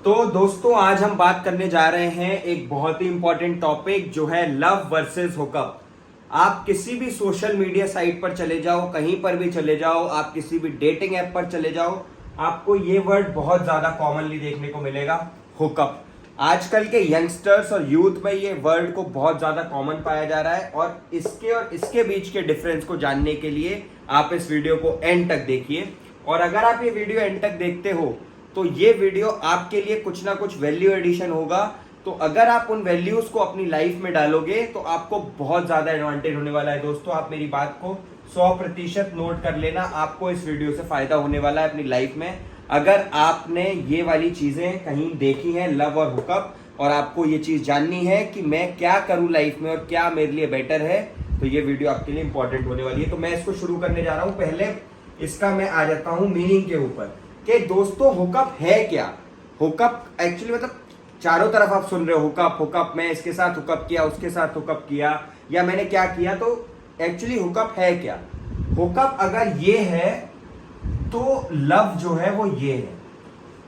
तो दोस्तों आज हम बात करने जा रहे हैं एक बहुत ही इंपॉर्टेंट टॉपिक जो है लव वर्सेस हुकअप। आप किसी भी सोशल मीडिया साइट पर चले जाओ, कहीं पर भी चले जाओ, आप किसी भी डेटिंग ऐप पर चले जाओ, आपको ये वर्ड बहुत ज्यादा कॉमनली देखने को मिलेगा, हुकअप। आजकल के यंगस्टर्स और यूथ में ये वर्ड को बहुत ज्यादा कॉमन पाया जा रहा है और इसके बीच के डिफरेंस को जानने के लिए आप इस वीडियो को एंड तक देखिए। और अगर आप ये वीडियो एंड तक देखते हो तो ये वीडियो आपके लिए कुछ ना कुछ वैल्यू एडिशन होगा। तो अगर आप उन वैल्यूज को अपनी लाइफ में डालोगे तो आपको बहुत ज्यादा एडवांटेज होने वाला है। दोस्तों आप मेरी बात को 100% नोट कर लेना, आपको इस वीडियो से फायदा होने वाला है अपनी लाइफ में। अगर आपने ये वाली चीजें कहीं देखी हैं, लव और हुकअप, और आपको ये चीज जाननी है कि मैं क्या करूं लाइफ में और क्या मेरे लिए बेटर है, तो ये वीडियो आपके लिए इंपॉर्टेंट होने वाली है। तो मैं इसको शुरू करने जा रहा हूं। पहले इसका मैं आ जाता हूं मीनिंग के ऊपर कि दोस्तों हुकअप है क्या। हुकअप एक्चुअली मतलब चारों तरफ आप सुन रहे हो हुकअप हुकअप, मैं इसके साथ हुकअप किया, उसके साथ हुकअप किया, या मैंने क्या किया। तो एक्चुअली हुकअप है क्या। हुकअप अगर ये है तो लव जो है वो ये है।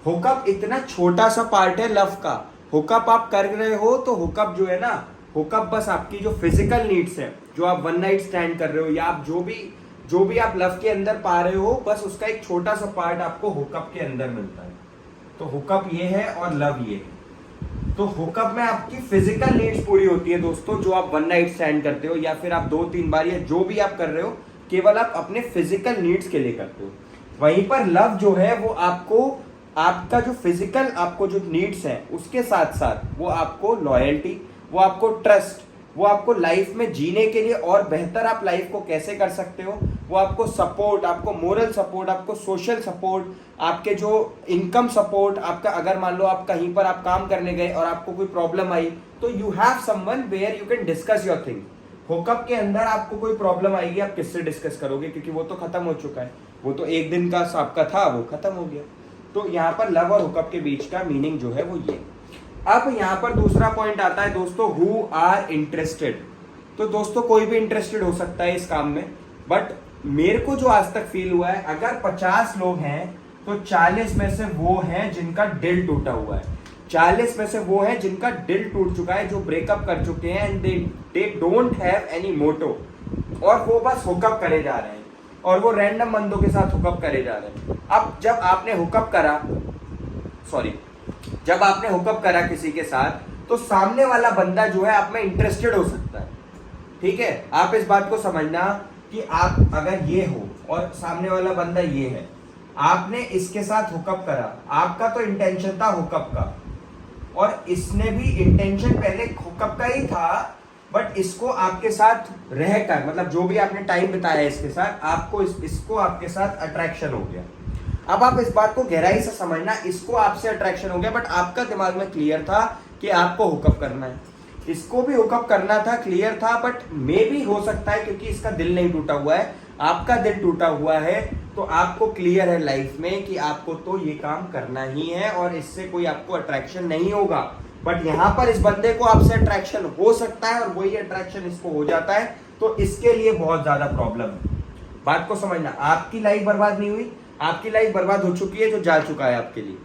हुकअप इतना छोटा सा पार्ट है लव का। हुकअप आप कर रहे हो तो हुकअप जो है ना, हुकअप बस आपकी जो फिजिकल नीड्स है, जो आप वन नाइट स्टैंड कर रहे हो या आप जो भी आप लव के अंदर पा रहे हो, बस उसका एक छोटा सा पार्ट आपको हुकअप के अंदर मिलता है। तो हुकअप ये है और लव ये है। तो हुकअप में आपकी फिजिकल नीड्स पूरी होती है दोस्तों, जो आप वन नाइट स्टैंड करते हो या फिर आप 2-3 बार या जो भी आप कर रहे हो, केवल आप अपने फिजिकल नीड्स के लिए करते हो। वहीं पर लव जो है वो आपको आपका जो फिजिकल आपको जो नीड्स है उसके साथ साथ वो आपको लॉयल्टी, वो आपको ट्रस्ट, वो आपको लाइफ में जीने के लिए और बेहतर आप लाइफ को कैसे कर सकते हो, वो आपको सपोर्ट, आपको मोरल सपोर्ट, आपको सोशल सपोर्ट, आपके जो इनकम सपोर्ट, आपका अगर मान लो आप कहीं पर आप काम करने गए और आपको कोई प्रॉब्लम आई तो you have someone where you can discuss your thing. Hookup के अंदर आपको कोई प्रॉब्लम आएगी, आप किससे डिस्कस करोगे, क्योंकि वो तो खत्म हो चुका है, वो तो एक दिन का आपका था, वो खत्म हो गया। तो यहाँ पर लव और हुकअप के बीच का मीनिंग जो है वो ये। अब यहाँ पर दूसरा पॉइंट आता है दोस्तों, हु आर इंटरेस्टेड। तो दोस्तों कोई भी इंटरेस्टेड हो सकता है इस काम में, बट मेरे को जो आज तक फील हुआ है, अगर 50 लोग हैं तो 40 में से वो हैं जिनका दिल टूटा हुआ है। 40 में से वो हैं जिनका दिल टूट चुका है, जो ब्रेकअप कर चुके हैं and they don't have any motto, और वो बस हुकअप करे जा रहे हैं और वो रैंडम बंदों के साथ हुकअप करे जा रहे हैं। अब जब आपने हुकअप करा किसी के साथ, तो सामने वाला बंदा जो है आप में इंटरेस्टेड हो सकता है। ठीक है, आप इस बात को समझना कि आप अगर ये हो और सामने वाला बंदा ये है, आपने इसके साथ हुकअप करा, आपका तो इंटेंशन था हुकअप का और इसने भी इंटेंशन पहले हुकअप का ही था, बट इसको आपके साथ रहकर, मतलब जो भी आपने टाइम बिताया इसके साथ, आपको इसको आपके साथ अट्रैक्शन हो गया। अब आप इस बात को गहराई से समझना, इसको आपसे अट्रैक्शन हो गया, बट आपका दिमाग में क्लियर था कि आपको हुकअप करना है, इसको भी हुकअप करना था, क्लियर था, बट मे भी हो सकता है क्योंकि इसका दिल नहीं टूटा हुआ है, आपका दिल टूटा हुआ है, तो आपको क्लियर है लाइफ में कि आपको तो ये काम करना ही है और इससे कोई आपको अट्रैक्शन नहीं होगा। बट यहाँ पर इस बंदे को आपसे अट्रैक्शन हो सकता है और वही अट्रैक्शन इसको हो जाता है, तो इसके लिए बहुत ज्यादा प्रॉब्लम है। बात को समझना, आपकी लाइफ बर्बाद नहीं हुई, आपकी लाइफ बर्बाद हो चुकी है जो जा चुका है आपके लिए,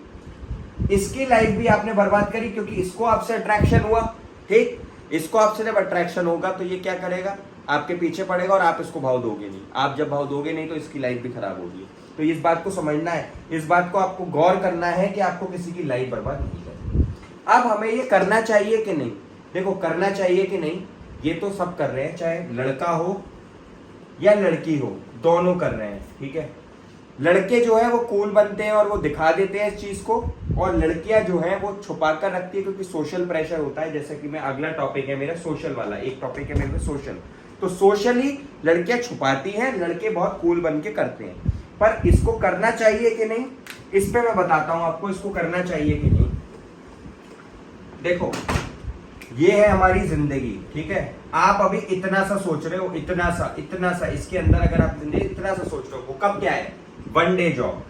इसकी लाइफ भी आपने बर्बाद करी क्योंकि इसको आपसे अट्रैक्शन हुआ। ठीक, इसको आपसे जब अट्रैक्शन होगा तो ये क्या करेगा, आपके पीछे पड़ेगा और आप इसको भाव दोगे नहीं। आप जब भाव दोगे नहीं तो इसकी लाइफ भी खराब होगी। तो इस बात को समझना है, इस बात को आपको गौर करना है कि आपको किसी की लाइफ बर्बाद नहीं करनी। अब हमें ये करना चाहिए कि नहीं, देखो करना चाहिए कि नहीं ये तो सब कर रहे हैं, चाहे लड़का हो या लड़की हो, दोनों कर रहे हैं। ठीक है, लड़के जो है वो कूल बनते हैं और वो दिखा देते हैं इस चीज को, और लड़कियां जो है वो छुपा कर रखती है क्योंकि सोशल प्रेशर होता है। जैसे कि मैं अगला टॉपिक है मेरा सोशल वाला, एक टॉपिक है मेरे में सोशल, तो सोशली लड़कियां छुपाती हैं, लड़के बहुत कूल बन के करते हैं। पर इसको करना चाहिए कि नहीं, इस पे मैं बताता हूं आपको इसको करना चाहिए कि नहीं। देखो ये है हमारी जिंदगी, ठीक है, आप अभी इतना सा सोच रहे हो, इतना सा इसके अंदर अगर आप जिंदगी इतना सा सोच रहे हो, वो कब क्या है, वन डे जॉब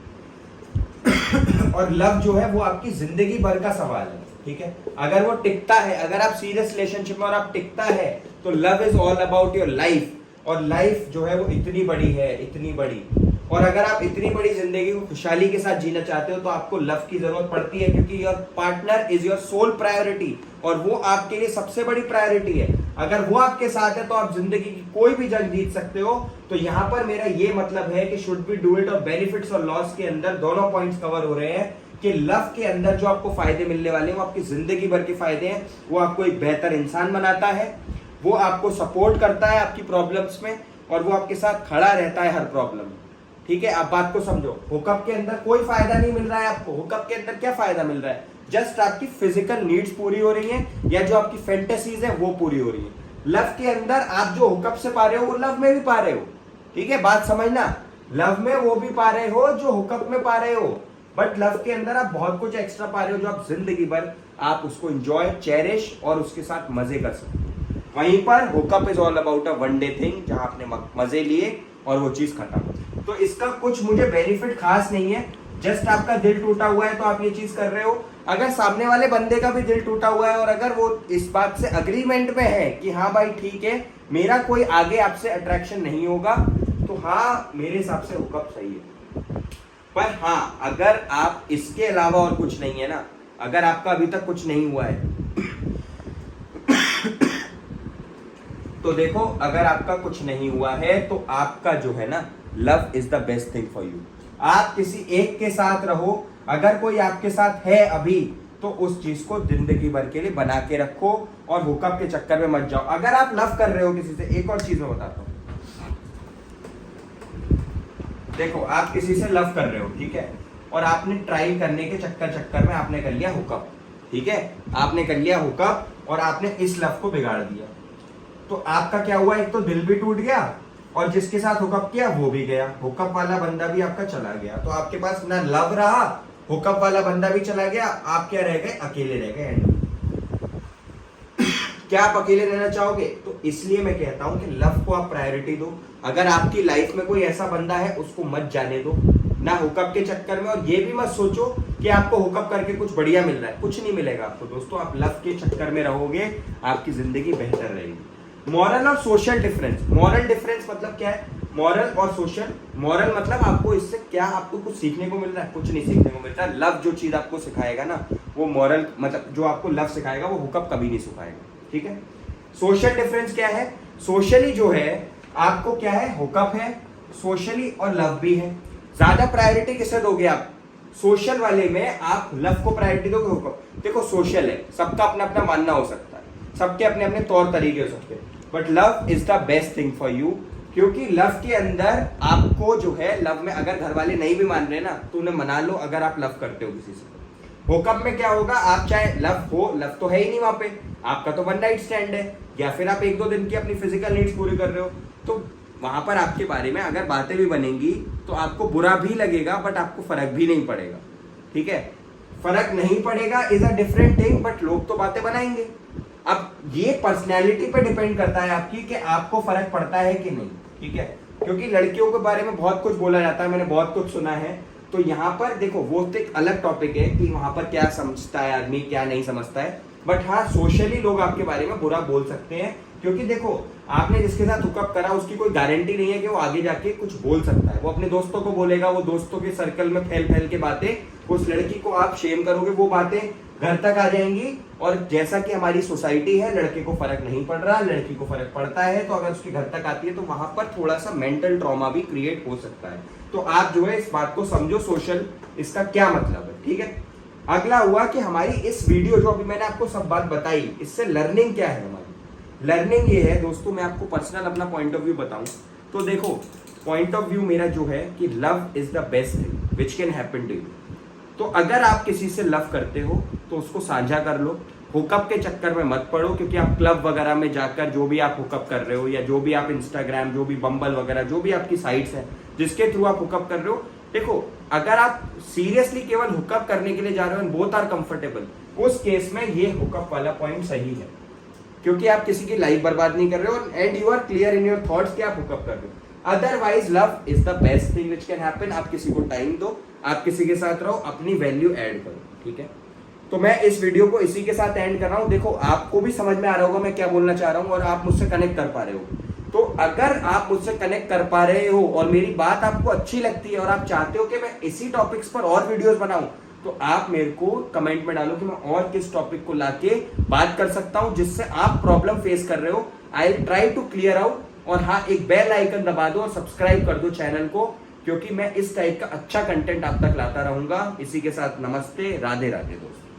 और लव जो है वो आपकी जिंदगी भर का सवाल है। ठीक है, अगर वो टिकता है, अगर आप सीरियस रिलेशनशिप में और आप टिकता है, तो love is all about your life, और लाइफ जो है वो इतनी बड़ी है, इतनी बड़ी, और अगर आप इतनी बड़ी जिंदगी को खुशहाली के साथ जीना चाहते हो तो आपको लव की जरूरत पड़ती है, क्योंकि your partner is your sole priority और वो आपके लिए सबसे बड़ी प्रायोरिटी है। अगर वो आपके साथ है तो आप जिंदगी की कोई भी जंग जीत सकते हो। तो यहां पर मेरा ये मतलब है कि शुड बी डू इट और बेनिफिट्स और लॉस के अंदर दोनों पॉइंट्स कवर हो रहे हैं कि लव के अंदर जो आपको फायदे मिलने वाले हैं वो आपकी जिंदगी भर के फायदे हैं। वो आपको एक बेहतर इंसान बनाता है, वो आपको सपोर्ट करता है आपकी प्रॉब्लम्स में, और वो आपके साथ खड़ा रहता है हर प्रॉब्लम में। ठीक है, आप बात को समझो। हुकअप के अंदर कोई फायदा नहीं मिल रहा है आपको। हुकअप के अंदर क्या फायदा मिल रहा है? जस्ट आपकी फिजिकल नीड्स पूरी हो रही हैं या जो आपकी फैंटेसीज है वो पूरी हो रही है। लव के अंदर आप जो हुकअप से पा रहे हो वो लव में भी पा रहे हो। ठीक है, बात समझना, लव में वो भी पा रहे हो जो हुकअप में पा रहे हो, बट लव के अंदर आप बहुत कुछ एक्स्ट्रा पा रहे हो जो आप जिंदगी भर आप उसको एंजॉय, चेरिश और उसके साथ मजे कर सकते हो। वहीं पर hookup is all about a one day thing, जहां आपने मजे लिए और वो चीज खत्म। तो इसका कुछ मुझे बेनिफिट खास नहीं है। जस्ट आपका दिल टूटा हुआ है तो आप ये चीज कर रहे हो। अगर सामने वाले बंदे का भी दिल टूटा हुआ है और अगर वो इस बात से अग्रीमेंट में है कि हाँ भाई ठीक है, मेरा कोई आगे आपसे अट्रैक्शन नहीं होगा, तो हाँ मेरे हिसाब से हुकअप सही है। पर हाँ, अगर आप इसके अलावा और कुछ नहीं है ना, अगर आपका अभी तक कुछ नहीं हुआ है तो देखो, अगर आपका कुछ नहीं हुआ है तो आपका जो है ना, love is the best thing for you. आप किसी एक के साथ रहो, अगर कोई आपके साथ है अभी तो उस चीज को जिंदगी भर के लिए बना के रखो और हुकअप के चक्कर में मत जाओ। अगर आप लव कर रहे हो किसी से, एक और चीज मैं बताता हूं, देखो आप किसी से लव कर रहे हो, ठीक है, और आपने ट्राई करने के चक्कर में आपने कर लिया हुकअप। ठीक है, आपने कर लिया हुकअप और आपने इस लव को बिगाड़ दिया। तो आपका क्या हुआ, एक तो दिल भी टूट गया और जिसके साथ हुकअप किया वो भी गया, हुकअप वाला बंदा भी आपका चला गया। तो आपके पास ना लव रहा, हुकअप वाला बंदा भी चला गया, आप क्या रह गए, अकेले रह गए एंड। क्या आप अकेले रहना चाहोगे? तो इसलिए मैं कहता हूं कि लव को आप प्रायोरिटी दो। अगर आपकी लाइफ में कोई ऐसा बंदा है उसको मत जाने दो, ना हुकअप के चक्कर में, और ये भी मत सोचो कि आपको हुकअप करके कुछ बढ़िया मिल रहा है। कुछ नहीं मिलेगा आपको दोस्तों, आप लव के चक्कर में रहोगे, आपकी जिंदगी बेहतर रहेगी। मॉरल और सोशल डिफरेंस। मॉरल डिफरेंस मतलब क्या है? मॉरल और सोशल। मॉरल मतलब आपको इससे क्या, आपको कुछ सीखने को मिल रहा है? कुछ नहीं सीखने को मिलता। लव जो चीज आपको सिखाएगा ना, वो मॉरल मतलब जो आपको लव सिखाएगा वो हुकअप कभी नहीं सिखाएगा। ठीक है, सोशल डिफरेंस क्या है? सोशली जो है आपको क्या है, हुकअप है, सोशली और लव भी है। ज्यादा प्रायोरिटी किसे दोगे आप? सोशल वाले में आप लव को प्रायोरिटी दोगे, हुकअप? देखो सोशल है, सबका अपना अपना मानना हो सकता है, सबके अपने अपने तौर तरीके हो सकते हैं, but love is the best thing for you. क्योंकि लव के अंदर आपको जो है, लव में अगर घर वाले नहीं भी मान रहे ना तो उन्हें मना लो अगर आप लव करते हो किसी से। हुकअप में क्या होगा, आप चाहे लव हो, लव तो है ही नहीं वहां पे, आपका तो वन नाइट स्टैंड है, या फिर आप एक दो दिन की अपनी फिजिकल नीड्स पूरी कर रहे हो, तो वहां पर आपके बारे में अगर बातें भी बनेंगी तो आपको बुरा भी लगेगा, बट आपको फर्क भी नहीं पड़ेगा। ठीक है, फर्क नहीं पड़ेगा is a different thing, but लोग तो बातें बनाएंगे। अब ये पर्सनैलिटी पे डिपेंड करता है आपकी कि आपको फर्क पड़ता है कि नहीं। ठीक है, क्योंकि लड़कियों के बारे में बहुत कुछ बोला जाता है, मैंने बहुत कुछ सुना है। तो यहाँ पर देखो, वो तो एक अलग टॉपिक है कि वहां पर क्या समझता है आदमी, क्या नहीं समझता है, बट हाँ सोशली लोग आपके बारे में बुरा बोल सकते हैं। क्योंकि देखो, आपने जिसके साथ हुकअप करा उसकी कोई गारंटी नहीं है कि वो आगे जाके कुछ बोल सकता है। वो अपने दोस्तों को बोलेगा, वो दोस्तों के सर्कल में फैल फैल के बातें, उस लड़की को आप शेम करोगे, वो बातें घर तक आ जाएंगी। और जैसा कि हमारी सोसाइटी है, लड़के को फर्क नहीं पड़ रहा, लड़की को फर्क पड़ता है, तो अगर उसके घर तक आती है तो वहां पर थोड़ा सा मेंटल ट्रॉमा भी क्रिएट हो सकता है। तो आप जो है इस बात को समझो, सोशल इसका क्या मतलब है। ठीक है, अगला हुआ कि हमारी इस वीडियो जो अभी मैंने आपको सब बात बताई, इससे लर्निंग क्या है हमारी? लर्निंग ये है दोस्तों, मैं आपको पर्सनल अपना पॉइंट ऑफ व्यू बताऊं तो देखो, पॉइंट ऑफ व्यू मेरा जो है कि love is the best thing which can happen to you. तो अगर आप किसी से लव करते हो तो उसको साझा कर लो, हुकअप के चक्कर में मत पड़ो। क्योंकि आप क्लब वगैरह में जाकर जो भी आप हुकअप कर रहे हो, या जो भी आप इंस्टाग्राम, जो भी बम्बल वगैरह, जो भी आपकी साइट्स हैं जिसके थ्रू आप हुकअप कर रहे हो, देखो अगर आप सीरियसली केवल हुकअप करने के लिए जा रहे हो, बोथ आर कंफर्टेबल, उस केस में ये हुकअप वाला पॉइंट सही है। क्योंकि आप किसी की लाइफ बर्बाद नहीं कर रहे हो and you are clear in your thoughts कि आप हुकअप कर रहे हो। Otherwise love is the best thing which can happen. आप किसी को टाइम दो, आप किसी के साथ रहो, अपनी वैल्यू ऐड करो। ठीक है, तो मैं इस वीडियो को इसी के साथ एंड कर रहा हूं। देखो आपको भी समझ में आ रहा होगा मैं क्या बोलना चाह रहा हूं और आप मुझसे कनेक्ट कर पा रहे हो। तो अगर आप मुझसे कनेक्ट कर पा रहे हो और मेरी बात आपको अच्छी लगती है और आप चाहते हो कि मैं इसी टॉपिक्स पर और वीडियोस बनाऊं, तो आप मेरे को कमेंट में डालो कि मैं और किस टॉपिक को लाके बात कर सकता हूं जिससे आप प्रॉब्लम फेस कर रहे हो। I will try to clear out. और हाँ, एक बेल आइकन दबा दो और सब्सक्राइब कर दो चैनल को, क्योंकि मैं इस टाइप का अच्छा कंटेंट आप तक लाता रहूंगा। इसी के साथ नमस्ते, राधे राधे दोस्तों।